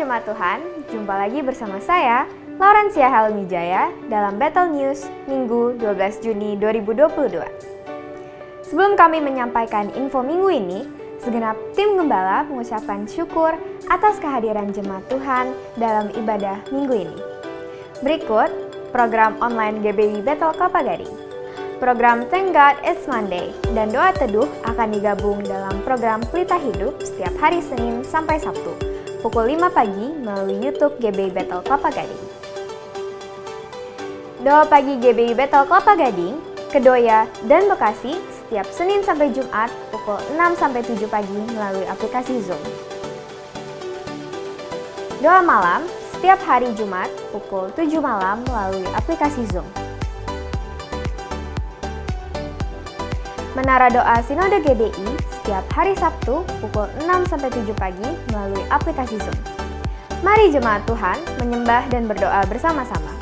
Jemaat Tuhan, jumpa lagi bersama saya, Laurencia Helmijaya, dalam Battle News Minggu 12 Juni 2022. Sebelum kami menyampaikan info minggu ini, segenap tim gembala mengucapkan syukur atas kehadiran jemaat Tuhan dalam ibadah minggu ini. Berikut program online GBI Battle Kelapa Gading. Program Thank God It's Monday dan doa teduh akan digabung dalam program Pelita Hidup setiap hari Senin sampai Sabtu, pukul 5 pagi melalui YouTube GBI Battle Kelapa Gading. Doa pagi GBI Battle Kelapa Gading, Kedoya, dan Bekasi setiap Senin sampai Jumat pukul 6 sampai 7 pagi melalui aplikasi Zoom. Doa malam setiap hari Jumat pukul 7 malam melalui aplikasi Zoom. Menara Doa Sinode GBI setiap hari Sabtu pukul 6 sampai 7 pagi melalui aplikasi Zoom. Mari jemaat Tuhan menyembah dan berdoa bersama-sama.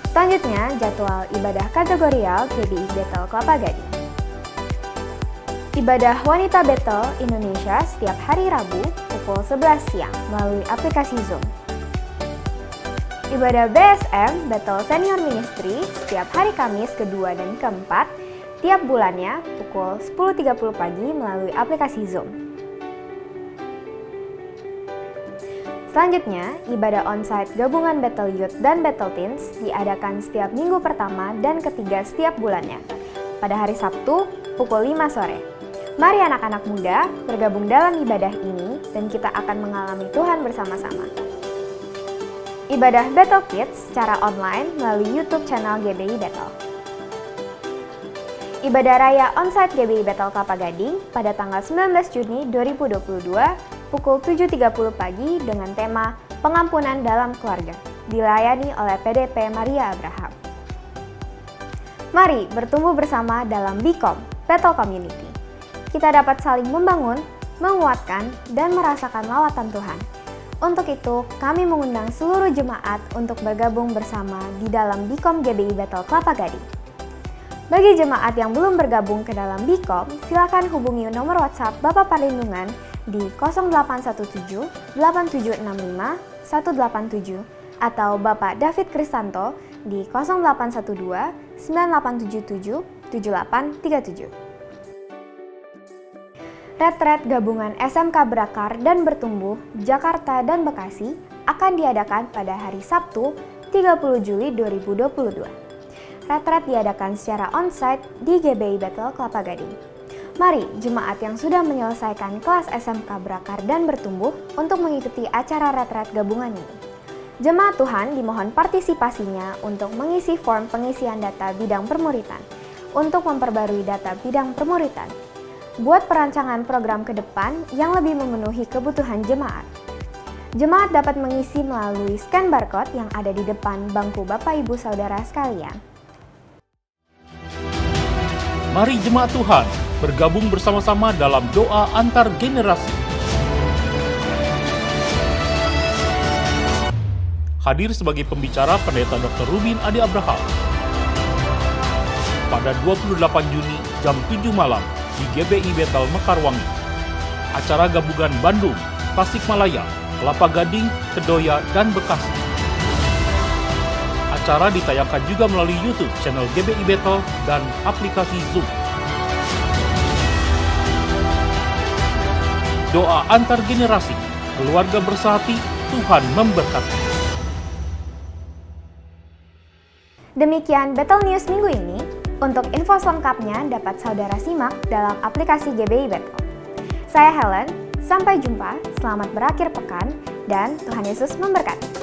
Selanjutnya, jadwal ibadah kategorial GBI Battle Kelapa Gading. Ibadah Wanita Battle Indonesia setiap hari Rabu pukul 11 siang melalui aplikasi Zoom. Ibadah BSM Battle Senior Ministry setiap hari Kamis kedua dan keempat tiap bulannya pukul 10.30 pagi melalui aplikasi Zoom. Selanjutnya, ibadah onsite gabungan Battle Youth dan Battle Teens diadakan setiap minggu pertama dan ketiga setiap bulannya, pada hari Sabtu pukul 5 sore. Mari anak-anak muda bergabung dalam ibadah ini dan kita akan mengalami Tuhan bersama-sama. Ibadah Battle Kids secara online melalui YouTube channel GBI Battle. Ibadah Raya Onsite GBI Battle Kelapa Gading pada tanggal 19 Juni 2022 pukul 7.30 pagi dengan tema Pengampunan dalam Keluarga, dilayani oleh PDP Maria Abraham. Mari bertumbuh bersama dalam BCOM, Battle Community. Kita dapat saling membangun, menguatkan, dan merasakan lawatan Tuhan. Untuk itu, kami mengundang seluruh jemaat untuk bergabung bersama di dalam BCOM GBI Battle Kelapa Gading. Bagi jemaat yang belum bergabung ke dalam BCOM, silakan hubungi nomor WhatsApp Bapak Perlindungan di 0817 8765 187 atau Bapak David Kristanto di 0812 9877 7837. Retret gabungan SMK Berakar dan Bertumbuh Jakarta dan Bekasi akan diadakan pada hari Sabtu 30 Juli 2022. Retret diadakan secara onsite di GBI Battle Kelapa Gading. Mari jemaat yang sudah menyelesaikan kelas SMK Berakar dan Bertumbuh untuk mengikuti acara retret gabungan ini. Jemaat Tuhan dimohon partisipasinya untuk mengisi form pengisian data bidang permuritan untuk memperbarui data bidang permuritan. Buat perancangan program ke depan yang lebih memenuhi kebutuhan jemaat. Jemaat dapat mengisi melalui scan barcode yang ada di depan bangku Bapak Ibu Saudara sekalian. Mari jemaat Tuhan bergabung bersama-sama dalam doa antar generasi. Hadir sebagai pembicara Pendeta Dr. Rubin Adi Abraham pada 28 Juni jam 7 malam di GBI Battle Mekarwangi. Acara gabungan Bandung, Tasikmalaya, Kelapa Gading, Kedoya, dan Bekasi. Acara ditayangkan juga melalui YouTube channel GBI Battle dan aplikasi Zoom. Doa antar generasi, keluarga bersehati, Tuhan memberkati. Demikian Battle News minggu ini. Untuk info selengkapnya dapat saudara simak dalam aplikasi GBI Battle. Saya Helen, sampai jumpa, selamat berakhir pekan, dan Tuhan Yesus memberkati.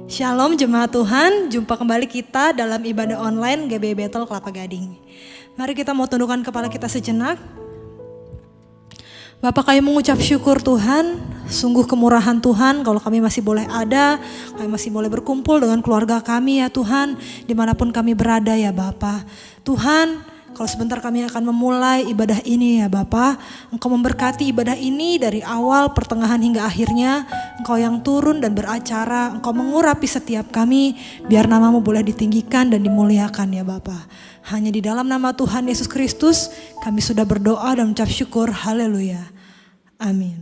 Shalom jemaat Tuhan, jumpa kembali kita dalam ibadah online GBI Battle Kelapa Gading. Mari kita mau tundukkan kepala kita sejenak. Bapak, kami mengucap syukur Tuhan, sungguh kemurahan Tuhan kalau kami masih boleh ada, kami masih boleh berkumpul dengan keluarga kami ya Tuhan, dimanapun kami berada ya Bapak. Tuhan, kalau sebentar kami akan memulai ibadah ini ya Bapa, Engkau memberkati ibadah ini dari awal, pertengahan hingga akhirnya. Engkau yang turun dan beracara, Engkau mengurapi setiap kami, biar nama-Mu boleh ditinggikan dan dimuliakan ya Bapa. Hanya di dalam nama Tuhan Yesus Kristus kami sudah berdoa dan mengucap syukur, haleluya. Amin.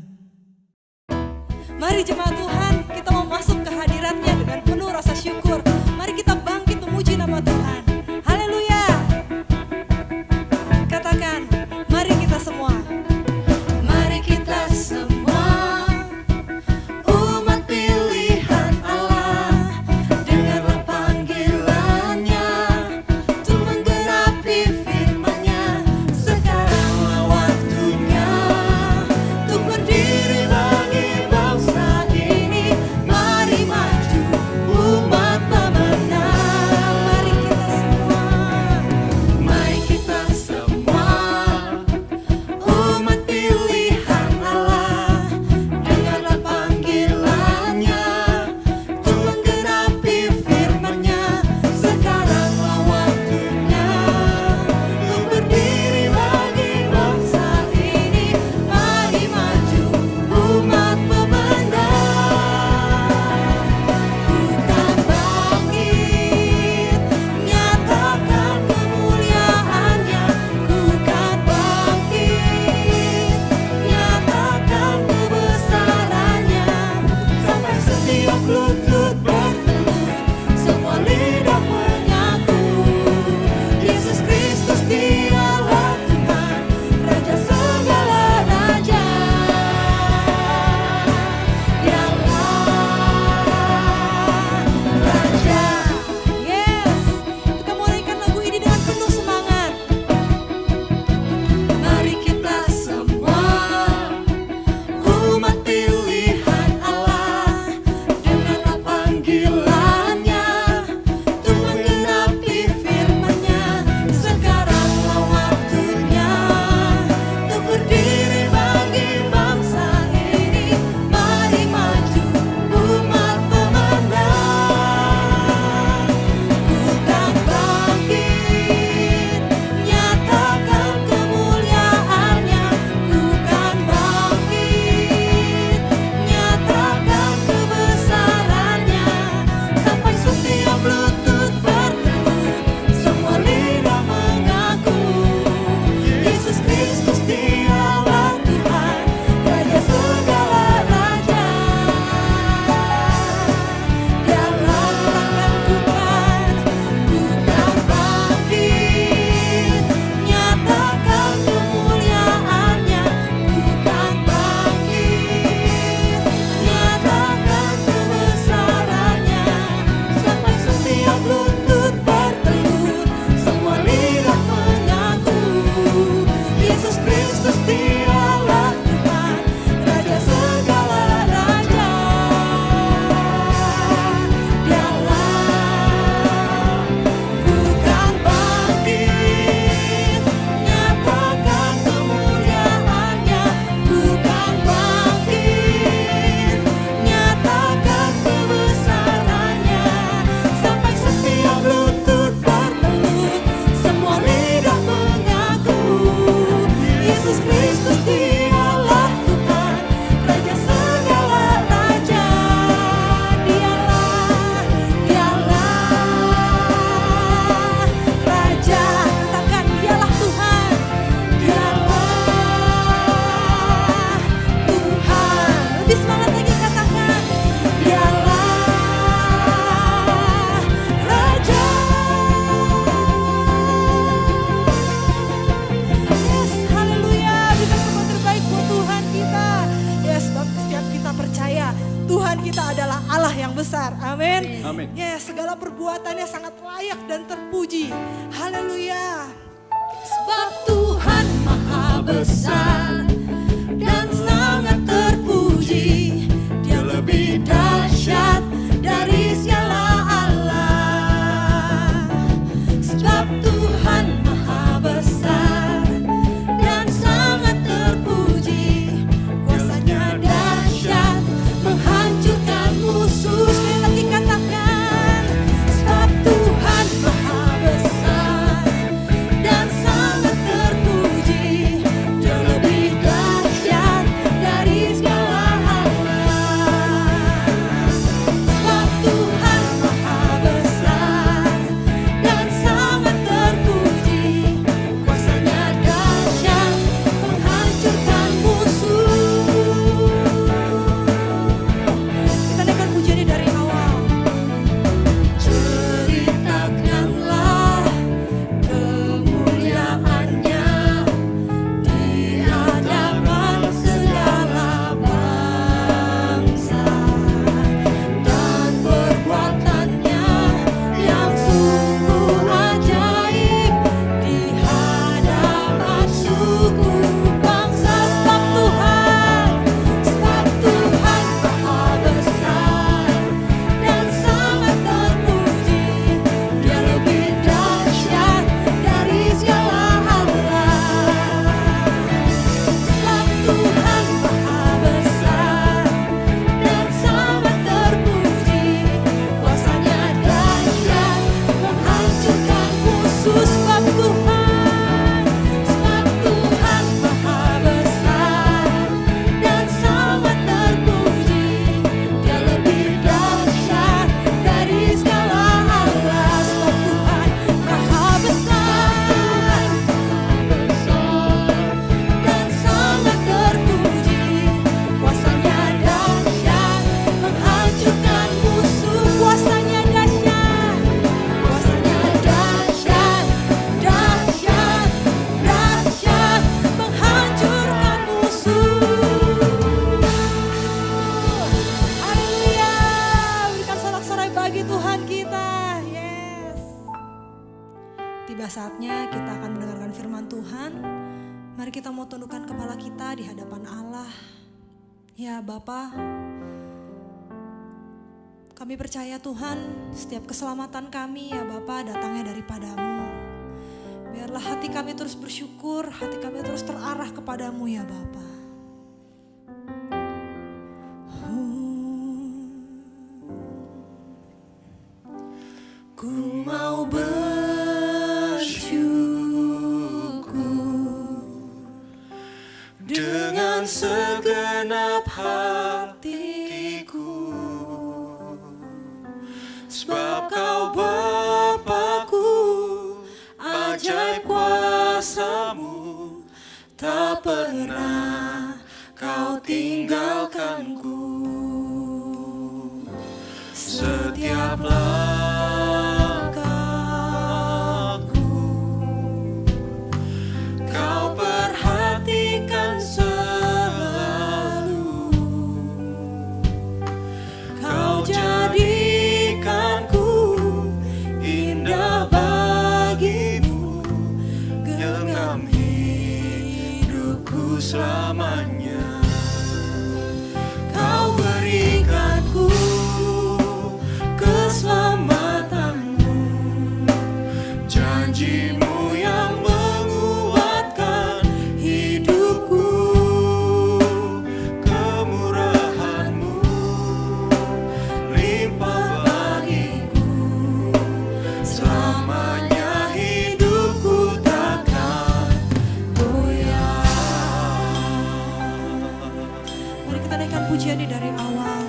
Mari jemaat Tuhan, kita mau masuk ke hadiratnya dengan penuh rasa syukur. Mari kita bangkit memuji nama Tuhan. Haleluya. Katakan, mari kita semua. Mari kita semua, umat pilihan Allah, dengarlah panggilannya, untuk menggenapi firman-Nya. Sekaranglah waktunya, untuk berdiri bagi bangsa ini. Mari maju, umat pemenang. Mari kita semua, mari kita semua, umat pilihan Allah, dengarlah panggilannya, untuk menggenapi firman-Nya. Sekaranglah waktunya, untuk berdiri bagi bangsa ini. Mari maju, umat pemenang. Bukan bangkit, nyatakan kemuliaan-Nya. Bukan bangkit, nyatakan kebesaran-Nya. Sampai setiap lutut bertelut, semua lidah mengaku, Yesus Kristus Dialah Tuhan, Raja segala raja. Dialah Raja. Yes, kita mau nyanyikan lagu ini dengan penuh semangat. Mari kita semua, umat pilihan Allah, dengarlah panggilannya, untuk menggenapi firman-Nya. Sekaranglah waktunya, untuk berdiri bagi bangsa ini. Mari maju, umat pemenang. Bukan bangkit, nyatakan kemuliaan-Nya. Bukan bangkit, nyatakan kebesaran-Nya. Sampai setiap lutut bertelut, semua lidah mengaku, Yesus Kristus Dialah Tuhan, Raja segala raja. Dialah lakukan, bukan bangkit, nyatakan kemuliaan-Nya. Bukan bangkit, nyatakan kebesaran-Nya. Sampai setiap lutut bertelut, semua lidah mengaku, Yesus Kristus Dialah Tuhan, Raja segala raja. Dialah bukan bangkit, nyatakan kemuliaan-Nya. Bukan bangkit, nyatakan kebesaran-Nya. Sampai setiap lutut bertelut, semua lidah mengaku, Yesus Kristus Dialah Tuhan, Raja segala raja. Dialah Raja. Katakan, Dialah Tuhan. Dialah Tuhan. Lebih semangat lagi, katakan, Dialah Raja. Yes, haleluya. Berikan semua terbaik buat Tuhan kita. Yes, sebab setiap kita percaya Tuhan kita adalah Allah yang besar. Amin. Amin. Yes, segala perbuatannya sangat layak dan terpuji. Haleluya. Sebab Tuhan maha besar dan sangat terpuji. Dia lebih dahsyat dari segala Allah. Sebab Tuhan maha besar dan sangat terpuji. Kuasanya dahsyat menghancurkan musuh. Sekali lagi katakan, sebab Tuhan maha besar dan sangat terpuji. Dia lebih Tiba saatnya kita akan mendengarkan firman Tuhan. Mari kita mau tundukkan kepala kita di hadapan Allah. Ya Bapa, kami percaya Tuhan, setiap keselamatan kami ya Bapa datangnya daripadamu. Biarlah hati kami terus bersyukur, hati kami terus terarah kepadamu ya Bapa. Ku mau bersyukur dengan segenap hatiku, sebab Kau Bapa-Ku, ajaib kuasa-Mu, tak pernah Kau tinggalkanku. Setiap langkahku Kau perhatikan selalu. Kau jadikanku indah bagimu, genggam hidupku selamanya. Kau berikanku keselamatanmu, janjimu yang menguatkan hidupku, kemurahanmu limpah bagiku, selamanya hidupku takkan goyah. Mari kita naikkan pujian ini dari awal.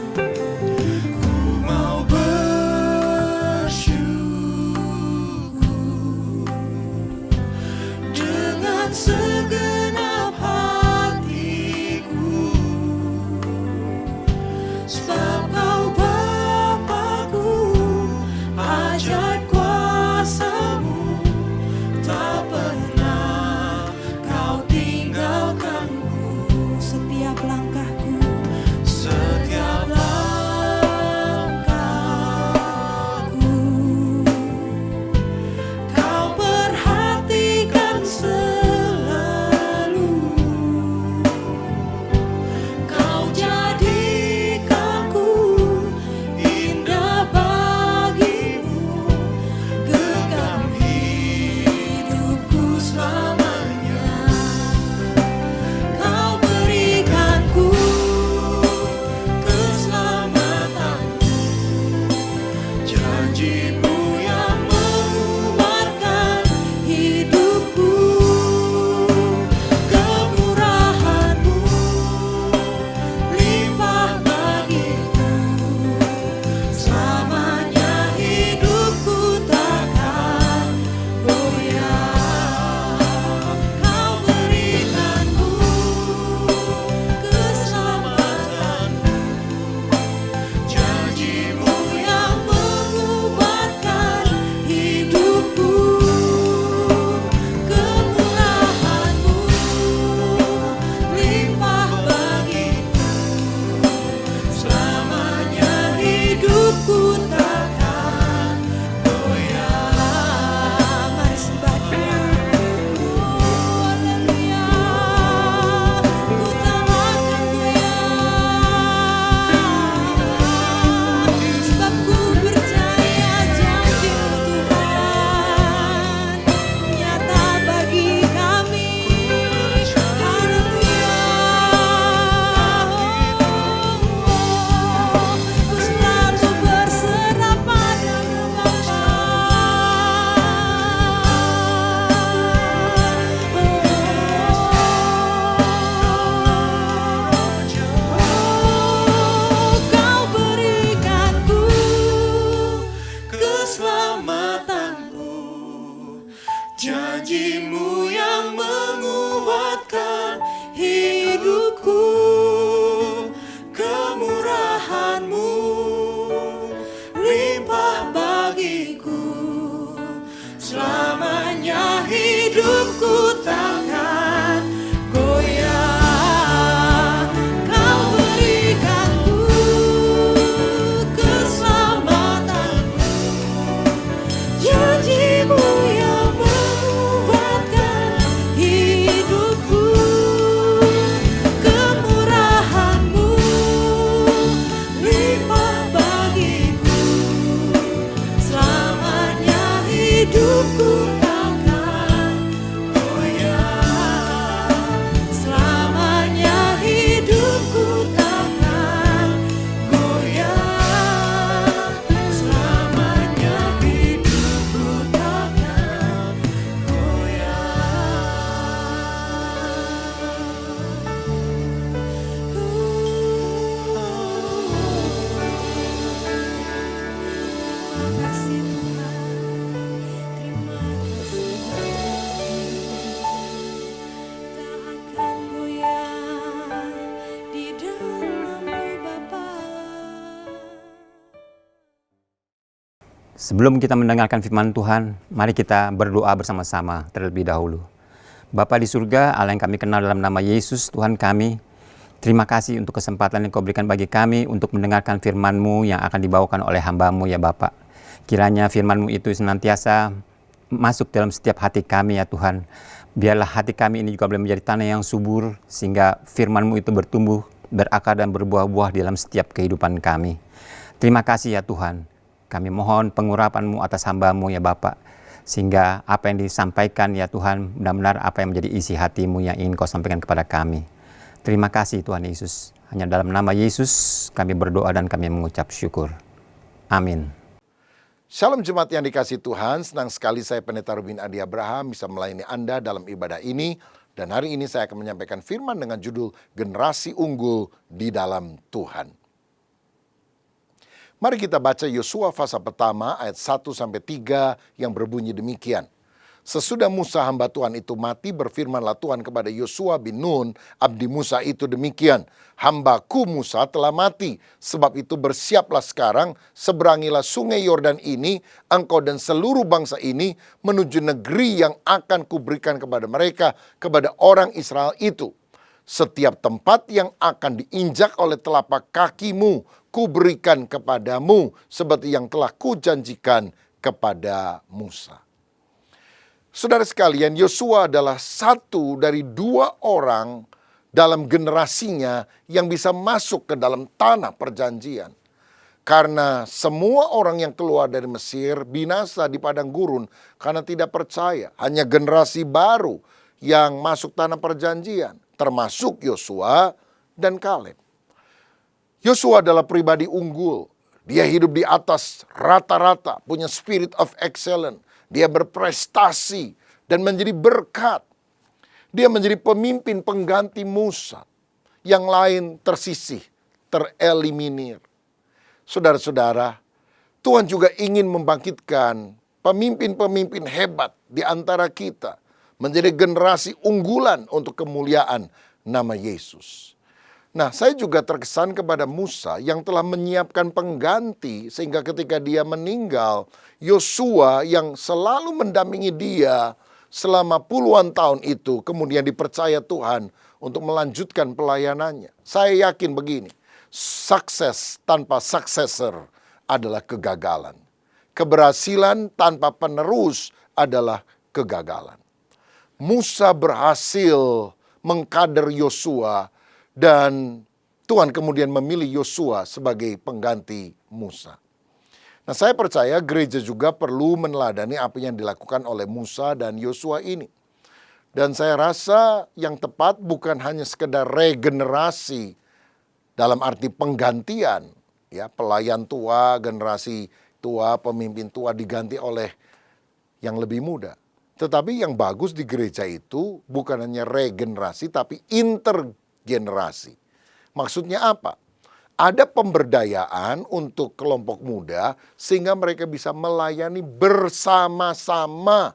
Segenap hatiku, sebab Kau Bapa-Ku, ajaib kuasa-Mu, tak pernah Kau tinggalkanku. Setiap langkahku, setiap langkahku, Kau perhatikan janjimu yang menguatkan hidupku, kemurahanmu limpah bagiku, selamanya hidupku takkan goyah. Kau berikanku keselamatanmu, janjimu yang Sebelum kita mendengarkan firman Tuhan, mari kita berdoa bersama-sama terlebih dahulu. Bapa di surga, Allah yang kami kenal dalam nama Yesus, Tuhan kami, terima kasih untuk kesempatan yang Kau berikan bagi kami untuk mendengarkan firman-Mu yang akan dibawakan oleh hamba-Mu ya Bapa. Kiranya firman-Mu itu senantiasa masuk dalam setiap hati kami ya Tuhan. Biarlah hati kami ini juga boleh menjadi tanah yang subur, sehingga firman-Mu itu bertumbuh, berakar dan berbuah-buah di dalam setiap kehidupan kami. Terima kasih ya Tuhan. Kami mohon pengurapan-Mu atas hamba-Mu ya Bapa, sehingga apa yang disampaikan ya Tuhan, benar-benar apa yang menjadi isi hati-Mu yang ingin Kau sampaikan kepada kami. Terima kasih Tuhan Yesus. Hanya dalam nama Yesus kami berdoa dan kami mengucap syukur. Amin. Shalom jemaat yang dikasihi Tuhan, senang sekali saya Pendeta Ruben Adi Abraham bisa melayani Anda dalam ibadah ini. Dan hari ini saya akan menyampaikan firman dengan judul Generasi Unggul di dalam Tuhan. Mari kita baca Yosua pasal pertama ayat 1-3 yang berbunyi demikian. Sesudah Musa hamba Tuhan itu mati, berfirmanlah Tuhan kepada Yosua bin Nun, abdi Musa itu demikian. Hambaku Musa telah mati, sebab itu bersiaplah sekarang, seberangilah sungai Yordan ini, engkau dan seluruh bangsa ini, menuju negeri yang akan kuberikan kepada mereka, kepada orang Israel itu. Setiap tempat yang akan diinjak oleh telapak kakimu, kuberikan kepadamu, seperti yang telah kujanjikan kepada Musa. Saudara sekalian, Yosua adalah satu dari 2 orang dalam generasinya yang bisa masuk ke dalam tanah perjanjian. Karena semua orang yang keluar dari Mesir binasa di padang gurun karena tidak percaya. Hanya generasi baru yang masuk tanah perjanjian, termasuk Yosua dan Kaleb. Yosua adalah pribadi unggul. Dia hidup di atas rata-rata, punya spirit of excellence. Dia berprestasi dan menjadi berkat. Dia menjadi pemimpin pengganti Musa. Yang lain tersisih, tereliminir. Saudara-saudara, Tuhan juga ingin membangkitkan pemimpin-pemimpin hebat di antara kita. Menjadi generasi unggulan untuk kemuliaan nama Yesus. Nah, saya juga terkesan kepada Musa yang telah menyiapkan pengganti sehingga ketika dia meninggal, Yosua yang selalu mendampingi dia selama puluhan tahun itu kemudian dipercaya Tuhan untuk melanjutkan pelayanannya. Saya yakin begini, sukses tanpa successor adalah kegagalan. Keberhasilan tanpa penerus adalah kegagalan. Musa berhasil mengkader Yosua dan Tuhan kemudian memilih Yosua sebagai pengganti Musa. Nah, saya percaya gereja juga perlu meneladani apa yang dilakukan oleh Musa dan Yosua ini. Dan saya rasa yang tepat bukan hanya sekedar regenerasi dalam arti penggantian, ya, pelayan tua, generasi tua, pemimpin tua diganti oleh yang lebih muda. Tetapi yang bagus di gereja itu bukan hanya regenerasi tapi intergenerasi. Maksudnya apa? Ada pemberdayaan untuk kelompok muda sehingga mereka bisa melayani bersama-sama.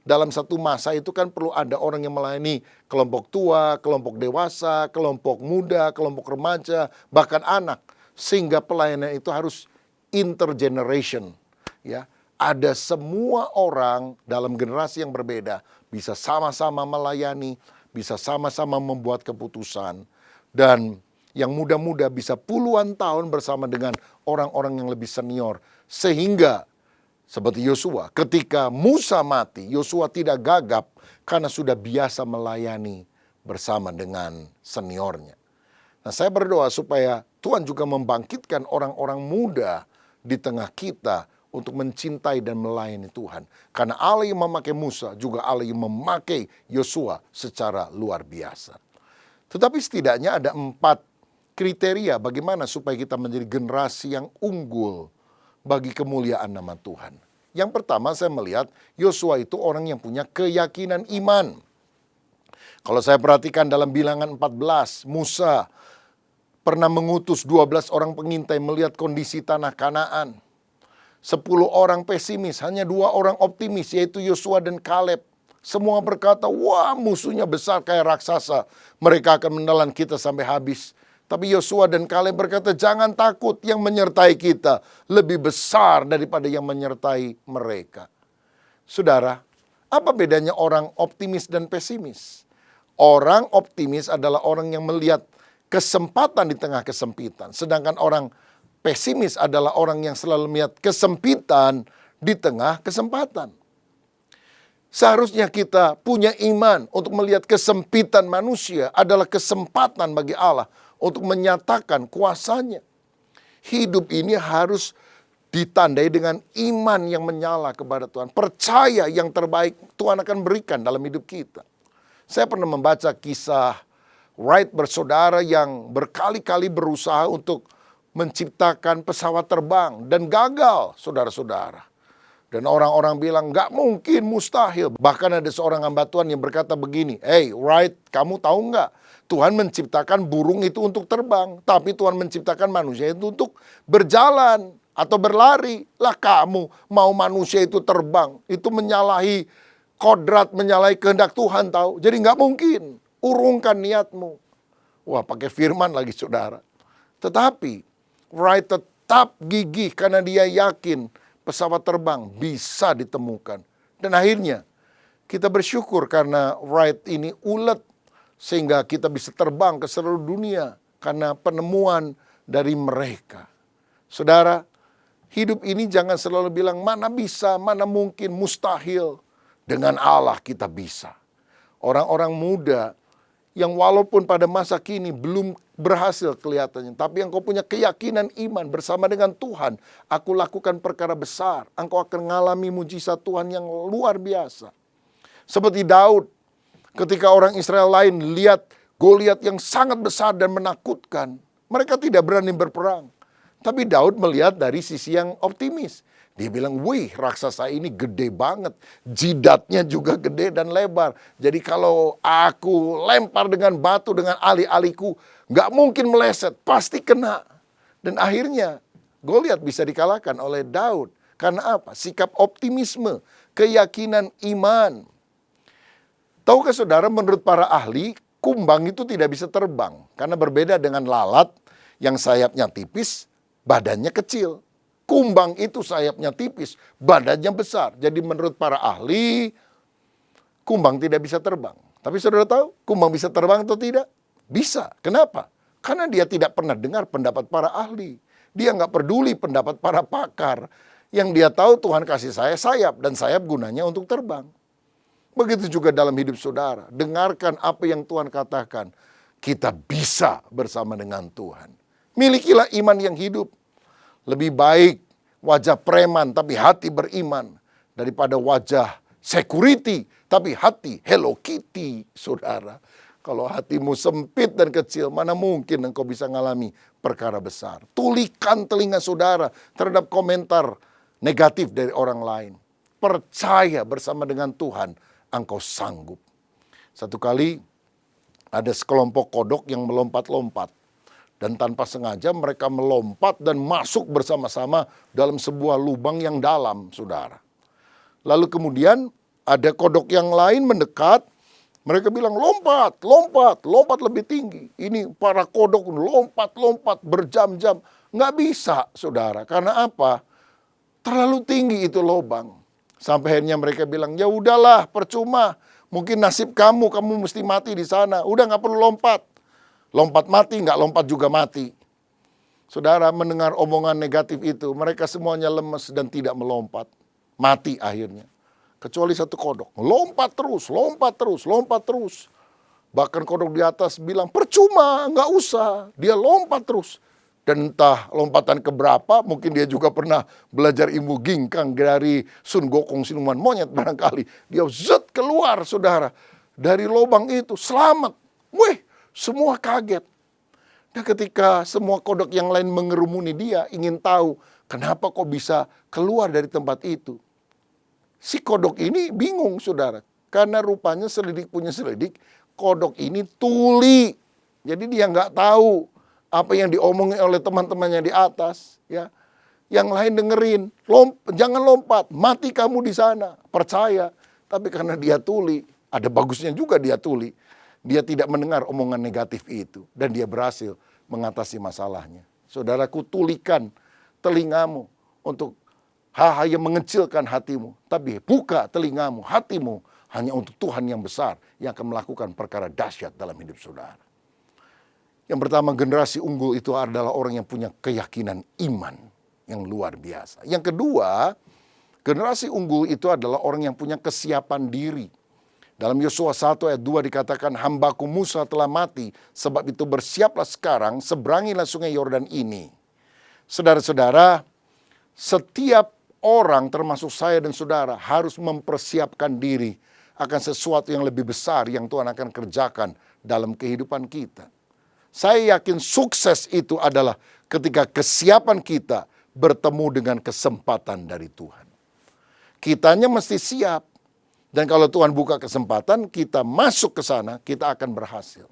Dalam satu masa itu kan perlu ada orang yang melayani kelompok tua, kelompok dewasa, kelompok muda, kelompok remaja, bahkan anak. Sehingga pelayanan itu harus intergeneration. Ya, ada semua orang dalam generasi yang berbeda bisa sama-sama melayani, bisa sama-sama membuat keputusan. Dan yang muda-muda bisa puluhan tahun bersama dengan orang-orang yang lebih senior. Sehingga seperti Yosua, ketika Musa mati, Yosua tidak gagap karena sudah biasa melayani bersama dengan seniornya. Nah, saya berdoa supaya Tuhan juga membangkitkan orang-orang muda di tengah kita untuk mencintai dan melayani Tuhan. Karena Allah yang memakai Musa juga Allah yang memakai Yosua secara luar biasa. Tetapi setidaknya ada 4 kriteria bagaimana supaya kita menjadi generasi yang unggul bagi kemuliaan nama Tuhan. Yang pertama saya melihat Yosua itu orang yang punya keyakinan iman. Kalau saya perhatikan dalam Bilangan 14, Musa pernah mengutus 12 orang pengintai melihat kondisi tanah Kanaan. 10 orang pesimis, hanya 2 orang optimis, yaitu Yosua dan Kaleb. Semua berkata, wah musuhnya besar kayak raksasa, mereka akan menelan kita sampai habis. Tapi Yosua dan Kaleb berkata, jangan takut, yang menyertai kita lebih besar daripada yang menyertai mereka. Saudara, apa bedanya orang optimis dan pesimis? Orang optimis adalah orang yang melihat kesempatan di tengah kesempitan. Sedangkan orang pesimis adalah orang yang selalu melihat kesempitan di tengah kesempatan. Seharusnya kita punya iman untuk melihat kesempitan manusia adalah kesempatan bagi Allah untuk menyatakan kuasanya. Hidup ini harus ditandai dengan iman yang menyala kepada Tuhan. Percaya yang terbaik Tuhan akan berikan dalam hidup kita. Saya pernah membaca kisah Wright bersaudara yang berkali-kali berusaha untuk menciptakan pesawat terbang dan gagal, saudara-saudara. Dan orang-orang bilang, nggak mungkin, mustahil. Bahkan ada seorang hamba Tuhan yang berkata begini, hey Wright, kamu tahu nggak? Tuhan menciptakan burung itu untuk terbang, tapi Tuhan menciptakan manusia itu untuk berjalan atau berlari. Lah kamu mau manusia itu terbang, itu menyalahi kodrat, menyalahi kehendak Tuhan tahu. Jadi nggak mungkin, urungkan niatmu. Wah, pakai firman lagi saudara. Tetapi Wright tetap gigih karena dia yakin pesawat terbang bisa ditemukan. Dan akhirnya kita bersyukur karena Wright ini ulet sehingga kita bisa terbang ke seluruh dunia karena penemuan dari mereka. Saudara, hidup ini jangan selalu bilang mana bisa, mana mungkin, mustahil. Dengan Allah kita bisa. Orang-orang muda yang walaupun pada masa kini belum berhasil kelihatannya, tapi engkau punya keyakinan iman bersama dengan Tuhan, aku lakukan perkara besar, engkau akan mengalami mujizat Tuhan yang luar biasa. Seperti Daud, ketika orang Israel lain lihat Goliat yang sangat besar dan menakutkan, mereka tidak berani berperang. Tapi Daud melihat dari sisi yang optimis. Dia bilang, wih raksasa ini gede banget. Jidatnya juga gede dan lebar. Jadi kalau aku lempar dengan batu dengan ali-aliku, nggak mungkin meleset, pasti kena. Dan akhirnya Goliat bisa dikalahkan oleh Daud. Karena apa? Sikap optimisme, keyakinan iman. Tahukah saudara, menurut para ahli, kumbang itu tidak bisa terbang. Karena berbeda dengan lalat yang sayapnya tipis, badannya kecil. Kumbang itu sayapnya tipis, badannya besar. Jadi menurut para ahli, kumbang tidak bisa terbang. Tapi saudara tahu, kumbang bisa terbang atau tidak? Bisa. Kenapa? Karena dia tidak pernah dengar pendapat para ahli. Dia nggak peduli pendapat para pakar. Yang dia tahu Tuhan kasih saya sayap, dan sayap gunanya untuk terbang. Begitu juga dalam hidup saudara. Dengarkan apa yang Tuhan katakan. Kita bisa bersama dengan Tuhan. Milikilah iman yang hidup. Lebih baik wajah preman tapi hati beriman daripada wajah security tapi hati Hello Kitty, saudara. Kalau hatimu sempit dan kecil, mana mungkin engkau bisa mengalami perkara besar. Tulikan telinga saudara terhadap komentar negatif dari orang lain. Percaya bersama dengan Tuhan, engkau sanggup. Satu kali ada sekelompok kodok yang melompat-lompat. Dan tanpa sengaja mereka melompat dan masuk bersama-sama dalam sebuah lubang yang dalam, saudara. Lalu kemudian ada kodok yang lain mendekat. Mereka bilang, lompat, lompat, lompat lebih tinggi. Ini para kodok lompat-lompat berjam-jam. Nggak bisa, saudara. Karena apa? Terlalu tinggi itu lubang. Sampai akhirnya mereka bilang, ya udahlah, percuma. Mungkin nasib kamu mesti mati di sana. Udah nggak perlu lompat. Lompat mati, nggak lompat juga mati. Saudara mendengar omongan negatif itu, mereka semuanya lemes dan tidak melompat. Mati akhirnya. Kecuali satu kodok. Lompat terus, lompat terus, lompat terus. Bahkan kodok di atas bilang, percuma, nggak usah. Dia lompat terus. Dan entah lompatan keberapa, mungkin dia juga pernah belajar ilmu ginkang dari Sun Gokong siluman monyet barangkali. Dia zet keluar, saudara. Dari lubang itu, selamat. Wih! Semua kaget. Dan ketika semua kodok yang lain mengerumuni dia, ingin tahu kenapa kok bisa keluar dari tempat itu. Si kodok ini bingung, saudara. Karena rupanya selidik punya selidik, kodok ini tuli. Jadi dia nggak tahu apa yang diomongin oleh teman-temannya di atas. Ya. Yang lain dengerin, jangan lompat, mati kamu di sana, percaya. Tapi karena dia tuli, ada bagusnya juga dia tuli. Dia tidak mendengar omongan negatif itu. Dan dia berhasil mengatasi masalahnya. Saudaraku, tulikan telingamu untuk hal-hal yang mengecilkan hatimu. Tapi buka telingamu, hatimu hanya untuk Tuhan yang besar yang akan melakukan perkara dahsyat dalam hidup saudara. Yang pertama, generasi unggul itu adalah orang yang punya keyakinan iman yang luar biasa. Yang kedua, generasi unggul itu adalah orang yang punya kesiapan diri. Dalam Yosua 1 ayat 2 dikatakan, hambaku Musa telah mati, sebab itu bersiaplah sekarang, seberangilah sungai Yordan ini. Saudara-saudara, setiap orang termasuk saya dan saudara harus mempersiapkan diri akan sesuatu yang lebih besar yang Tuhan akan kerjakan dalam kehidupan kita. Saya yakin sukses itu adalah ketika kesiapan kita bertemu dengan kesempatan dari Tuhan. Kitanya mesti siap. Dan kalau Tuhan buka kesempatan, kita masuk ke sana, kita akan berhasil.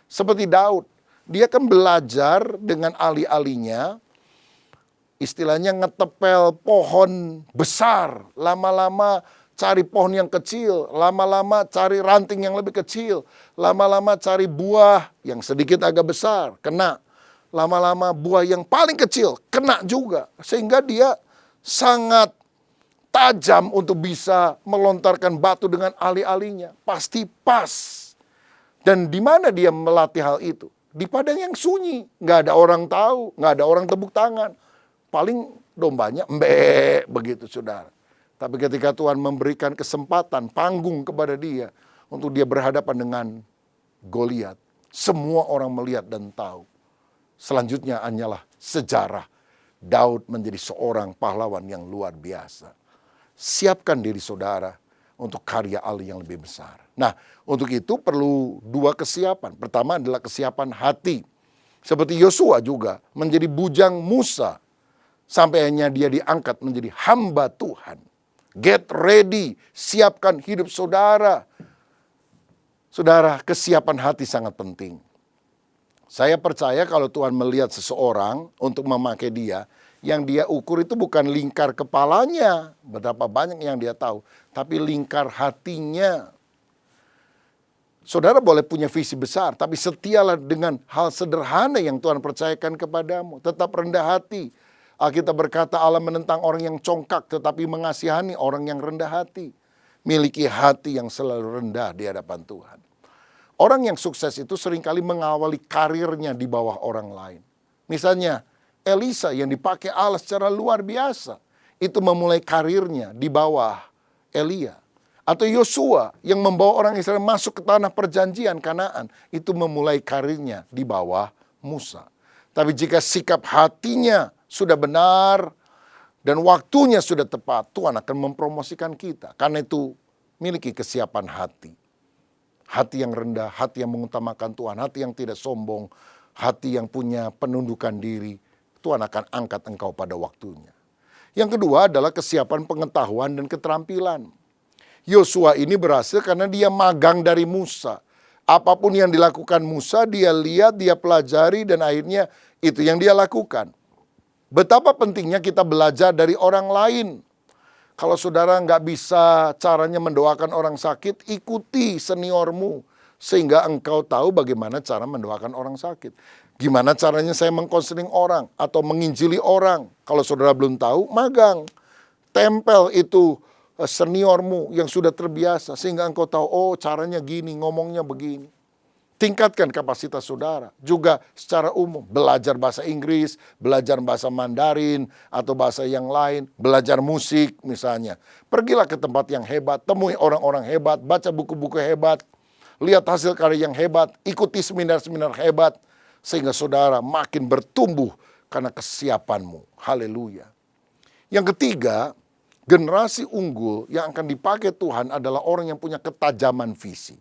Seperti Daud, dia kan belajar dengan ahli-ahlinya, istilahnya ngetepel pohon besar, lama-lama cari pohon yang kecil, lama-lama cari ranting yang lebih kecil, lama-lama cari buah yang sedikit agak besar, kena. Lama-lama buah yang paling kecil, kena juga. Sehingga dia sangat tajam untuk bisa melontarkan batu dengan alih-alihnya. Pasti pas. Dan di mana dia melatih hal itu? Di padang yang sunyi. Nggak ada orang tahu, nggak ada orang tepuk tangan. Paling dombanya begitu saudara. Tapi ketika Tuhan memberikan kesempatan, panggung kepada dia untuk dia berhadapan dengan Goliat, semua orang melihat dan tahu. Selanjutnya hanyalah sejarah. Daud menjadi seorang pahlawan yang luar biasa. Siapkan diri saudara untuk karya Allah yang lebih besar. Nah, untuk itu perlu dua kesiapan. Pertama adalah kesiapan hati. Seperti Yosua juga menjadi bujang Musa. Sampai hanya dia diangkat menjadi hamba Tuhan. Get ready, siapkan hidup saudara. Saudara, kesiapan hati sangat penting. Saya percaya kalau Tuhan melihat seseorang untuk memakai dia, yang dia ukur itu bukan lingkar kepalanya, betapa banyak yang dia tahu, tapi lingkar hatinya. Saudara boleh punya visi besar, tapi setialah dengan hal sederhana yang Tuhan percayakan kepadamu. Tetap rendah hati. Alkitab berkata Allah menentang orang yang congkak, tetapi mengasihani orang yang rendah hati. Miliki hati yang selalu rendah di hadapan Tuhan. Orang yang sukses itu seringkali mengawali karirnya di bawah orang lain. Misalnya, Elisa yang dipakai Allah secara luar biasa, itu memulai karirnya di bawah Elia. Atau Yosua yang membawa orang Israel masuk ke tanah perjanjian Kanaan, itu memulai karirnya di bawah Musa. Tapi jika sikap hatinya sudah benar dan waktunya sudah tepat, Tuhan akan mempromosikan kita. Karena itu miliki kesiapan hati. Hati yang rendah, hati yang mengutamakan Tuhan, hati yang tidak sombong, hati yang punya penundukan diri. Tuhan akan angkat engkau pada waktunya. Yang kedua adalah kesiapan pengetahuan dan keterampilan. Yosua ini berhasil karena dia magang dari Musa. Apapun yang dilakukan Musa, dia lihat, dia pelajari, dan akhirnya itu yang dia lakukan. Betapa pentingnya kita belajar dari orang lain. Kalau saudara nggak bisa caranya mendoakan orang sakit, ikuti seniormu. Sehingga engkau tahu bagaimana cara mendoakan orang sakit. Gimana caranya saya mengkonseling orang atau menginjili orang. Kalau saudara belum tahu, magang. Tempel itu seniormu yang sudah terbiasa. Sehingga engkau tahu, oh caranya gini, ngomongnya begini. Tingkatkan kapasitas saudara. Juga secara umum, belajar bahasa Inggris, belajar bahasa Mandarin, atau bahasa yang lain, belajar musik misalnya. Pergilah ke tempat yang hebat, temui orang-orang hebat, baca buku-buku hebat, lihat hasil karya yang hebat, ikuti seminar-seminar hebat, sehingga saudara makin bertumbuh karena kesiapanmu. Haleluya. Yang ketiga, generasi unggul yang akan dipakai Tuhan adalah orang yang punya ketajaman visi.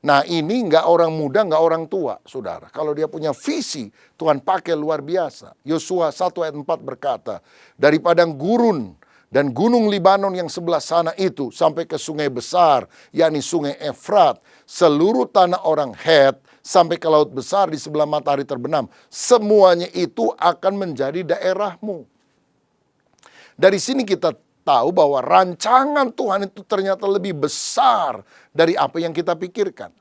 Nah ini nggak orang muda, nggak orang tua, saudara. Kalau dia punya visi, Tuhan pakai luar biasa. Yosua 1 ayat 4 berkata, dari padang gurun dan gunung Libanon yang sebelah sana itu sampai ke sungai besar, yakni sungai Efrat, seluruh tanah orang Het, sampai ke laut besar di sebelah matahari terbenam, semuanya itu akan menjadi daerahmu. Dari sini kita tahu bahwa rancangan Tuhan itu ternyata lebih besar dari apa yang kita pikirkan.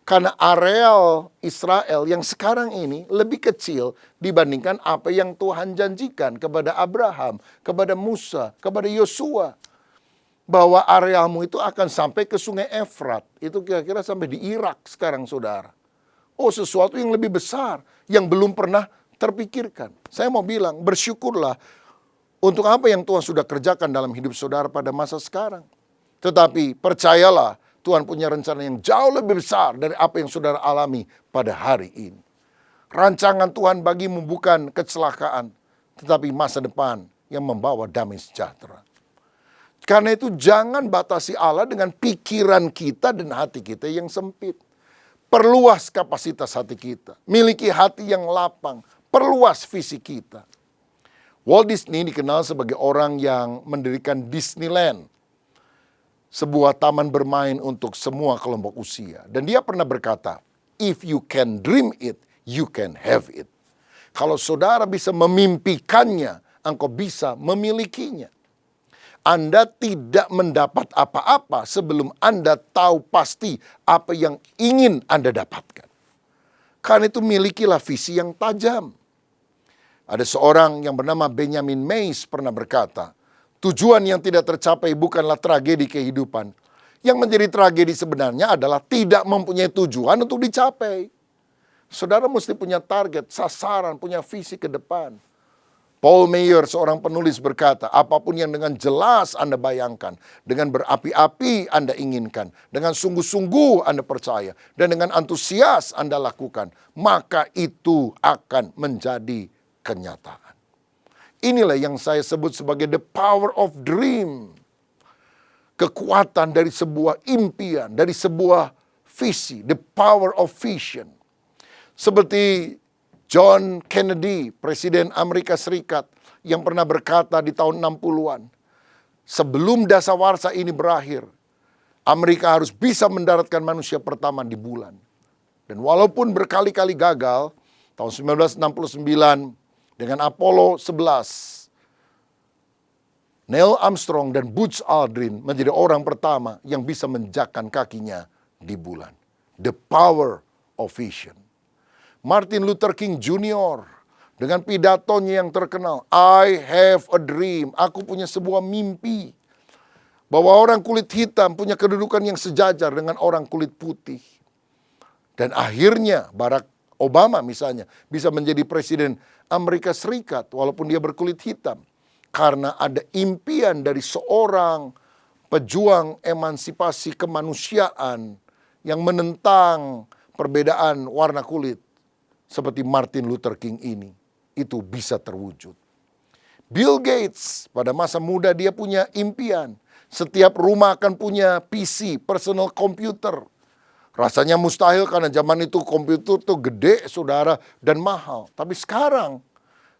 Karena areal Israel yang sekarang ini lebih kecil dibandingkan apa yang Tuhan janjikan kepada Abraham, kepada Musa, kepada Yosua. Bahwa arealmu itu akan sampai ke sungai Efrat. Itu kira-kira sampai di Irak sekarang, saudara. Oh, sesuatu yang lebih besar yang belum pernah terpikirkan. Saya mau bilang, bersyukurlah untuk apa yang Tuhan sudah kerjakan dalam hidup saudara pada masa sekarang. Tetapi percayalah, Tuhan punya rencana yang jauh lebih besar dari apa yang saudara alami pada hari ini. Rancangan Tuhan bagimu bukan kecelakaan, tetapi masa depan yang membawa damai sejahtera. Karena itu jangan batasi Allah dengan pikiran kita dan hati kita yang sempit. Perluas kapasitas hati kita. Miliki hati yang lapang. Perluas visi kita. Walt Disney dikenal sebagai orang yang mendirikan Disneyland. Sebuah taman bermain untuk semua kelompok usia. Dan dia pernah berkata, if you can dream it, you can have it. Kalau saudara bisa memimpikannya, engkau bisa memilikinya. Anda tidak mendapat apa-apa sebelum Anda tahu pasti apa yang ingin Anda dapatkan. Karena itu milikilah visi yang tajam. Ada seorang yang bernama Benjamin Mays pernah berkata, tujuan yang tidak tercapai bukanlah tragedi kehidupan. Yang menjadi tragedi sebenarnya adalah tidak mempunyai tujuan untuk dicapai. Saudara mesti punya target, sasaran, punya visi ke depan. Paul Meyer, seorang penulis berkata, apapun yang dengan jelas Anda bayangkan, dengan berapi-api Anda inginkan, dengan sungguh-sungguh Anda percaya, dan dengan antusias Anda lakukan, maka itu akan menjadi kenyataan. Inilah yang saya sebut sebagai the power of dream. Kekuatan dari sebuah impian, dari sebuah visi, the power of vision. Seperti John Kennedy, Presiden Amerika Serikat, yang pernah berkata di tahun 60-an, sebelum dasawarsa ini berakhir, Amerika harus bisa mendaratkan manusia pertama di bulan. Dan walaupun berkali-kali gagal, tahun 1969 dengan Apollo 11, Neil Armstrong dan Buzz Aldrin menjadi orang pertama yang bisa menjakkan kakinya di bulan. The power of vision. Martin Luther King Jr. dengan pidatonya yang terkenal, I have a dream, aku punya sebuah mimpi. Bahwa orang kulit hitam punya kedudukan yang sejajar dengan orang kulit putih. Dan akhirnya Barack Obama misalnya bisa menjadi presiden Amerika Serikat walaupun dia berkulit hitam. Karena ada impian dari seorang pejuang emansipasi kemanusiaan yang menentang perbedaan warna kulit. Seperti Martin Luther King ini, itu bisa terwujud. Bill Gates, pada masa muda dia punya impian. Setiap rumah akan punya PC, personal computer. Rasanya mustahil karena zaman itu komputer tuh gede, saudara, dan mahal. Tapi sekarang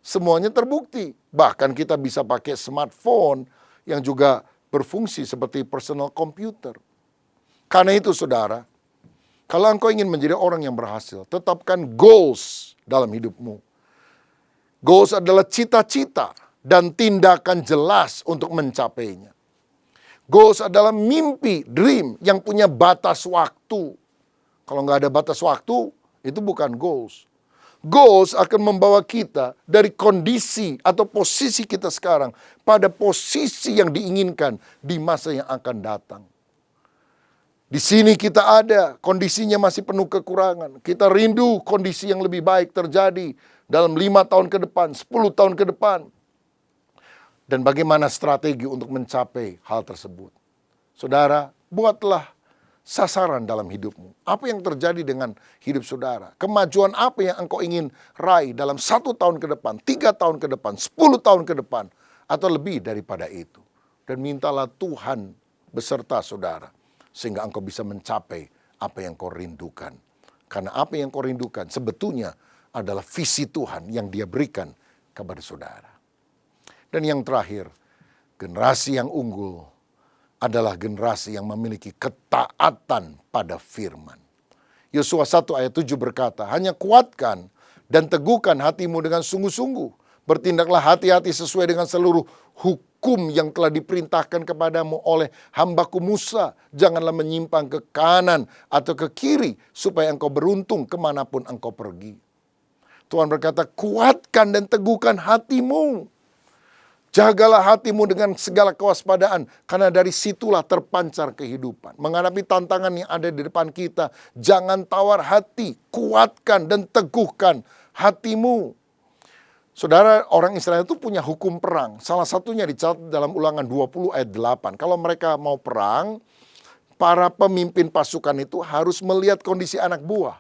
semuanya terbukti. Bahkan kita bisa pakai smartphone yang juga berfungsi seperti personal computer. Karena itu, saudara, kalau engkau ingin menjadi orang yang berhasil, tetapkan goals dalam hidupmu. Goals adalah cita-cita dan tindakan jelas untuk mencapainya. Goals adalah mimpi, dream yang punya batas waktu. Kalau nggak ada batas waktu, itu bukan goals. Goals akan membawa kita dari kondisi atau posisi kita sekarang pada posisi yang diinginkan di masa yang akan datang. Di sini kita ada, kondisinya masih penuh kekurangan. Kita rindu kondisi yang lebih baik terjadi dalam 5 tahun ke depan, 10 tahun ke depan. Dan bagaimana strategi untuk mencapai hal tersebut. Saudara, buatlah sasaran dalam hidupmu. Apa yang terjadi dengan hidup saudara? Kemajuan apa yang engkau ingin raih dalam 1 tahun ke depan, 3 tahun ke depan, 10 tahun ke depan, atau lebih daripada itu. Dan mintalah Tuhan beserta saudara. Sehingga engkau bisa mencapai apa yang kau rindukan. Karena apa yang kau rindukan sebetulnya adalah visi Tuhan yang Dia berikan kepada saudara. Dan yang terakhir, generasi yang unggul adalah generasi yang memiliki ketaatan pada firman. Yosua 1 ayat 7 berkata, hanya kuatkan dan teguhkan hatimu dengan sungguh-sungguh. Bertindaklah hati-hati sesuai dengan seluruh hukum yang telah diperintahkan kepadamu oleh hambaku Musa. Janganlah menyimpang ke kanan atau ke kiri, supaya engkau beruntung kemanapun engkau pergi. Tuhan berkata, kuatkan dan teguhkan hatimu. Jagalah hatimu dengan segala kewaspadaan, karena dari situlah terpancar kehidupan. Menghadapi tantangan yang ada di depan kita, jangan tawar hati, kuatkan dan teguhkan hatimu. Saudara, orang Israel itu punya hukum perang. Salah satunya dicatat dalam Ulangan 20 ayat 8. Kalau mereka mau perang, para pemimpin pasukan itu harus melihat kondisi anak buah.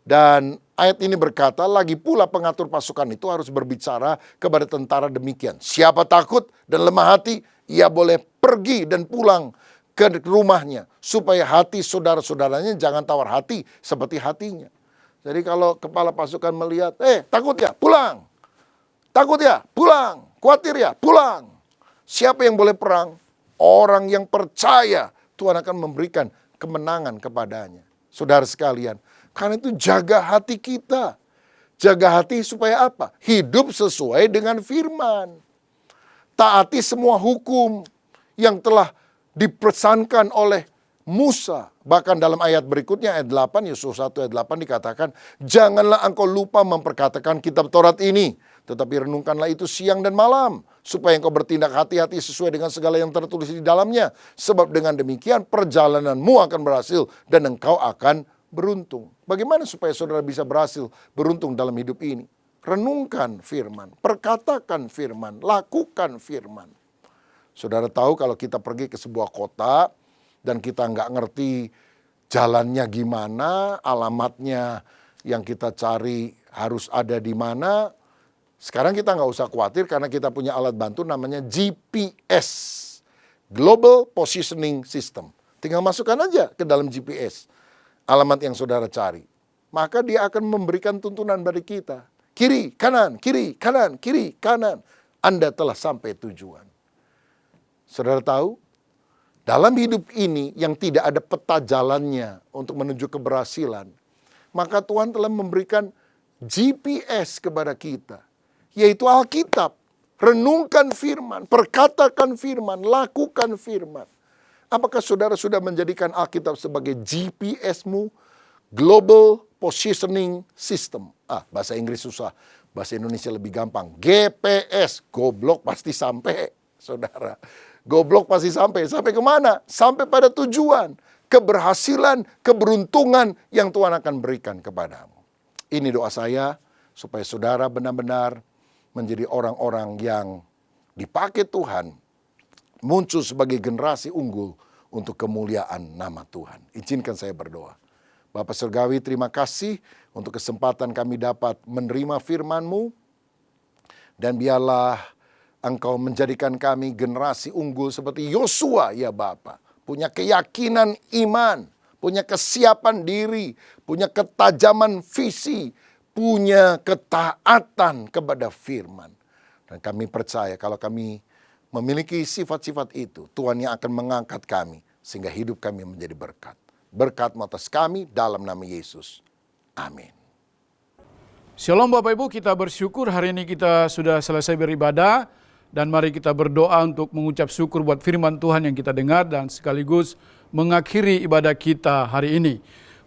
Dan ayat ini berkata, lagi pula pengatur pasukan itu harus berbicara kepada tentara demikian. Siapa takut dan lemah hati, ia boleh pergi dan pulang ke rumahnya. Supaya hati saudara-saudaranya jangan tawar hati seperti hatinya. Jadi kalau kepala pasukan melihat, takut ya, pulang. Takut ya, pulang. Khawatir ya, pulang. Siapa yang boleh perang? Orang yang percaya Tuhan akan memberikan kemenangan kepadanya. Saudara sekalian, karena itu jaga hati kita. Jaga hati supaya apa? Hidup sesuai dengan firman. Taati semua hukum yang telah dipesankan oleh Musa. Bahkan dalam ayat berikutnya, ayat 8, Yesus 1 ayat 8 dikatakan, janganlah engkau lupa memperkatakan kitab Taurat ini, tetapi renungkanlah itu siang dan malam, supaya engkau bertindak hati-hati sesuai dengan segala yang tertulis di dalamnya. Sebab dengan demikian perjalananmu akan berhasil dan engkau akan beruntung. Bagaimana supaya saudara bisa berhasil beruntung dalam hidup ini? Renungkan firman, perkatakan firman, lakukan firman. Saudara tahu kalau kita pergi ke sebuah kota dan kita nggak ngerti jalannya gimana, alamatnya yang kita cari harus ada di mana. Sekarang kita nggak usah khawatir karena kita punya alat bantu namanya GPS, Global Positioning System. Tinggal masukkan aja ke dalam GPS alamat yang saudara cari. Maka dia akan memberikan tuntunan bagi kita. Kiri, kanan, kiri, kanan, kiri, kanan. Anda telah sampai tujuan. Saudara tahu, dalam hidup ini yang tidak ada peta jalannya untuk menuju keberhasilan, maka Tuhan telah memberikan GPS kepada kita, yaitu Alkitab. Renungkan firman, perkatakan firman, lakukan firman. Apakah saudara sudah menjadikan Alkitab sebagai GPS-mu? Global Positioning System. Bahasa Inggris susah, bahasa Indonesia lebih gampang. GPS, goblok pasti sampai, saudara. Goblok pasti sampai. Sampai kemana? Sampai pada tujuan. Keberhasilan, keberuntungan yang Tuhan akan berikan kepadamu. Ini doa saya, supaya saudara benar-benar menjadi orang-orang yang dipakai Tuhan, muncul sebagai generasi unggul untuk kemuliaan nama Tuhan. Izinkan saya berdoa. Bapa Surgawi, terima kasih untuk kesempatan kami dapat menerima firman-Mu. Dan biarlah Engkau menjadikan kami generasi unggul seperti Yosua ya Bapa. Punya keyakinan iman, punya kesiapan diri, punya ketajaman visi, punya ketaatan kepada firman. Dan kami percaya kalau kami memiliki sifat-sifat itu, Tuhan yang akan mengangkat kami sehingga hidup kami menjadi berkat. Berkat atas kami dalam nama Yesus. Amin. Shalom Bapak Ibu, kita bersyukur hari ini kita sudah selesai beribadah. Dan mari kita berdoa untuk mengucap syukur buat firman Tuhan yang kita dengar dan sekaligus mengakhiri ibadah kita hari ini.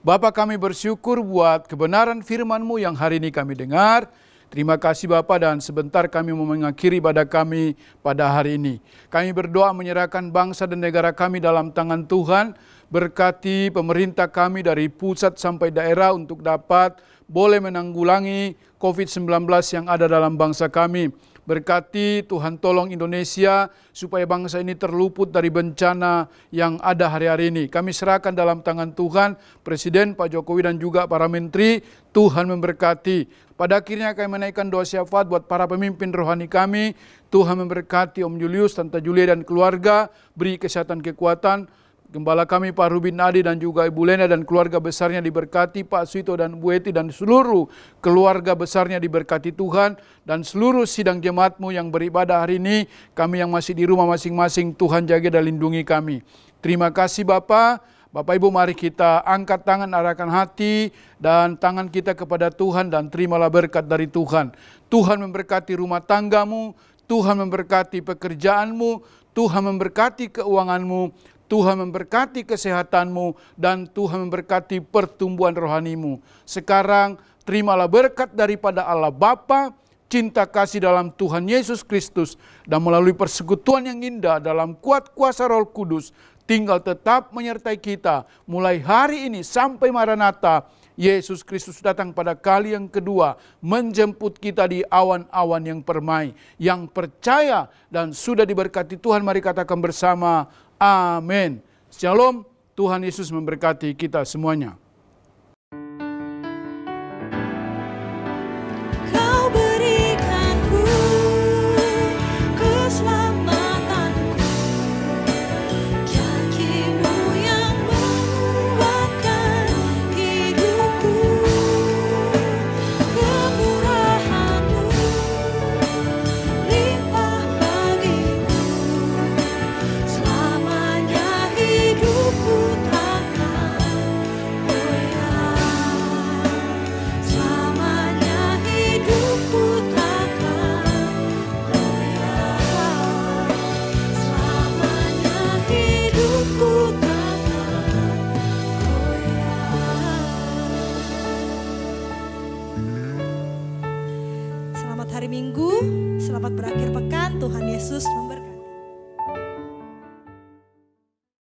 Bapa, kami bersyukur buat kebenaran firman-Mu yang hari ini kami dengar. Terima kasih Bapa, dan sebentar kami mau mengakhiri ibadah kami pada hari ini. Kami berdoa menyerahkan bangsa dan negara kami dalam tangan Tuhan. Berkati pemerintah kami dari pusat sampai daerah untuk dapat boleh menanggulangi COVID-19 yang ada dalam bangsa kami. Berkati Tuhan, tolong Indonesia supaya bangsa ini terluput dari bencana yang ada hari-hari ini. Kami serahkan dalam tangan Tuhan, Presiden Pak Jokowi dan juga para menteri. Tuhan memberkati. Pada akhirnya kami menaikkan doa syafaat buat para pemimpin rohani kami. Tuhan memberkati Om Julius, Tante Julia dan keluarga. Beri kesehatan, kekuatan. Gembala kami Pak Rubin Adi dan juga Ibu Lena dan keluarga besarnya diberkati, Pak Suito dan Bu Eti dan seluruh keluarga besarnya diberkati Tuhan, dan seluruh sidang jemaat-Mu yang beribadah hari ini, kami yang masih di rumah masing-masing, Tuhan jaga dan lindungi kami. Terima kasih Bapak. Bapak Ibu, mari kita angkat tangan, arahkan hati dan tangan kita kepada Tuhan dan terimalah berkat dari Tuhan. Tuhan memberkati rumah tanggamu, Tuhan memberkati pekerjaanmu, Tuhan memberkati keuanganmu, Tuhan memberkati kesehatanmu, dan Tuhan memberkati pertumbuhan rohanimu. Sekarang terimalah berkat daripada Allah Bapa, cinta kasih dalam Tuhan Yesus Kristus, dan melalui persekutuan yang indah dalam kuat kuasa Roh Kudus, tinggal tetap menyertai kita mulai hari ini sampai Maranatha. Yesus Kristus datang pada kali yang kedua, menjemput kita di awan-awan yang permai. Yang percaya dan sudah diberkati Tuhan, mari katakan bersama, amin. Shalom, Tuhan Yesus memberkati kita semuanya.